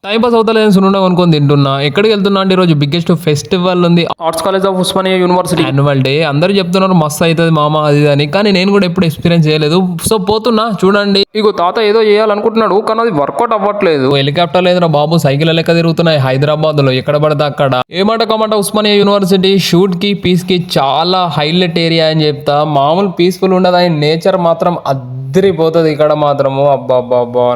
Time pass అవుతలేదు సున్నుండ కొనుక్కొని తింటున్నా. ఎక్కడికి వెళ్తున్నా అంటే ఈరోజు బిగ్గెస్ట్ ఫెస్టివల్ ఉంది. Arts college of Osmania university annual day. అందరూ చెప్తున్నారు మస్తు అవుతుంది మామ అది ఇది అని, కానీ నేను కూడా ఎప్పుడు ఎక్స్పీరియన్స్ చేయలేదు. సో పోతున్నా చూడండి. ఇగో తాత ఏదో చేయాలనుకుంటున్నాడు కానీ అది వర్కౌట్ అవ్వట్లేదు. హెలికాప్టర్ లేదురా బాబు, సైకిల్ లెక్క తిరుగుతున్నాయి హైదరాబాద్ లో ఎక్కడ పడితే అక్కడ. ఏమాట కమాట ఉస్మానియా యూనివర్సిటీ షూట్ కి పీస్ కి చాలా హైలైట్ ఏరియా అని చెప్తా. మామూలు పీస్ఫుల్ ఉండదు, ఆయన నేచర్ మాత్రం అద్దరిపోతుంది ఇక్కడ మాత్రము. అబ్బా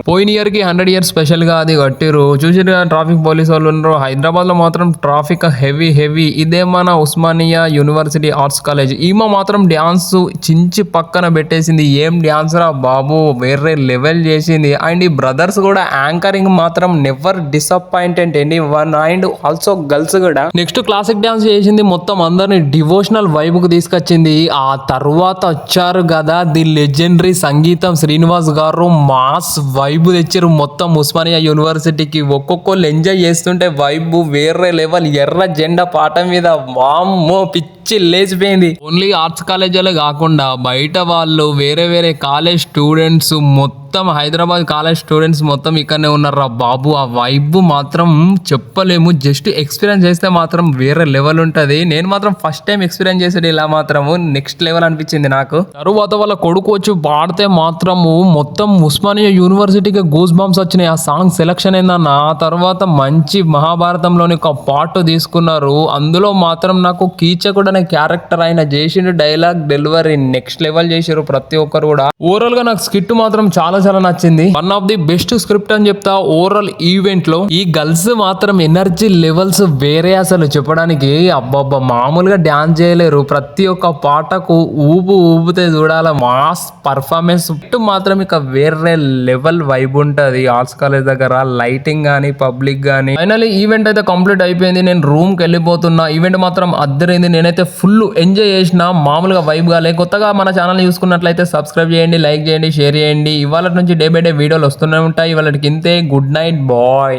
పోయిన ఇయర్ కి 100 ఇయర్స్ స్పెషల్ గా అది కట్టిరు. చూసిరుగా ట్రాఫిక్ పోలీస్ వాళ్ళు ఉన్నారు. హైదరాబాద్ లో మాత్రం ట్రాఫిక్ హెవీ. ఇదే మన ఉస్మానియా యూనివర్సిటీ ఆర్ట్స్ కాలేజ్. ఈమె మాత్రం డ్యాన్స్ చించి పక్కన పెట్టేసింది. ఏం డ్యాన్స్ రా బాబు, వేరే లెవెల్ చేసింది. అండ్ ఈ బ్రదర్స్ కూడా యాంకరింగ్ మాత్రం never disappointed any one. And also girls కూడా నెక్స్ట్ క్లాసిక్ డ్యాన్స్ చేసింది. మొత్తం అందరిని డివోషనల్ వైబ్ కు తీసుకొచ్చింది. ఆ తర్వాత వచ్చారు కదా ది లెజెండరీ సంగీతం శ్రీనివాస్ గారు, మాస్ వైబ్ తెచ్చారు మొత్తం ఉస్మానియా యూనివర్సిటీకి. ఒక్కొక్కళ్ళు ఎంజాయ్ చేస్తుంటే వైబ్ వేరే లెవెల్. ఎర్ర జెండా పాట మీద వామ్మో పిచ్చి లేచిపోయింది. ఓన్లీ ఆర్ట్స్ కాలేజీలే కాకుండా బయట వాళ్ళు వేరే కాలేజ్ స్టూడెంట్స్ మొత్తం హైదరాబాద్ కాలేజ్ స్టూడెంట్స్ మొత్తం ఇక్కడనే ఉన్నారా బాబు. ఆ వైబ్ మాత్రం చెప్పలేము. జస్ట్ ఎక్స్పీరియన్స్ చేస్తే మాత్రం వేరే లెవెల్ ఉంటది. నేను మాత్రం ఫస్ట్ టైం ఎక్స్పీరియన్స్ చేసేది ఇలా మాత్రము నెక్స్ట్ లెవెల్ అనిపించింది నాకు. తరువాత వాళ్ళ కొడుకు వచ్చి పాడితే మాత్రము మొత్తం ఉస్మానియా యూనివర్సిటీకి గూస్ బంప్స్ వచ్చినాయి. ఆ సాంగ్ సెలక్షన్ ఏందన్న. ఆ తర్వాత మంచి మహాభారతంలోని ఒక పార్ట్ తీసుకున్నారు. అందులో మాత్రం నాకు కీచకుడు అనే క్యారెక్టర్ ఆయన చేసిన డైలాగ్ డెలివరీ నెక్స్ట్ లెవెల్ చేశారు ప్రతి ఒక్కరు కూడా. ఓవరాల్ గా నాకు స్కిట్ మాత్రం చాలా నచ్చింది. One of the best script అని చెప్తా. ఓవరాల్ ఈవెంట్ లో ఈ గర్ల్స్ మాత్రం ఎనర్జీ లెవెల్స్ వేరే అసలు చెప్పడానికి. అబ్బబ్బా మామూలుగా డాన్స్ చేయలేరు. ప్రతి ఒక్క పాటకు ఊపితే చూడాల. మాస్ పర్ఫార్మెన్స్ మాత్రం ఇక వేరే లెవెల్ వైబ్ ఉంటది ఆర్ట్స్ కాలేజ్ దగ్గర. లైటింగ్ గానీ పబ్లిక్ గానీ. ఫైనల్లీ ఈవెంట్ అయితే కంప్లీట్ అయిపోయింది. నేను రూమ్ కి వెళ్ళిపోతున్నా. ఈవెంట్ మాత్రం అద్దరైంది. నేనైతే ఫుల్ ఎంజాయ్ చేసిన. మామూలుగా వైబ్ గాలే. కొత్తగా మన ఛానల్ చూసుకున్నట్లయితే సబ్స్క్రైబ్ చేయండి, లైక్ చేయండి, షేర్ చేయండి. ఇవాళ నుంచి డే బై డే వీడియోలు వస్తూనే ఉంటాయి. వాళ్ళకి ఇంతే. Good night bye.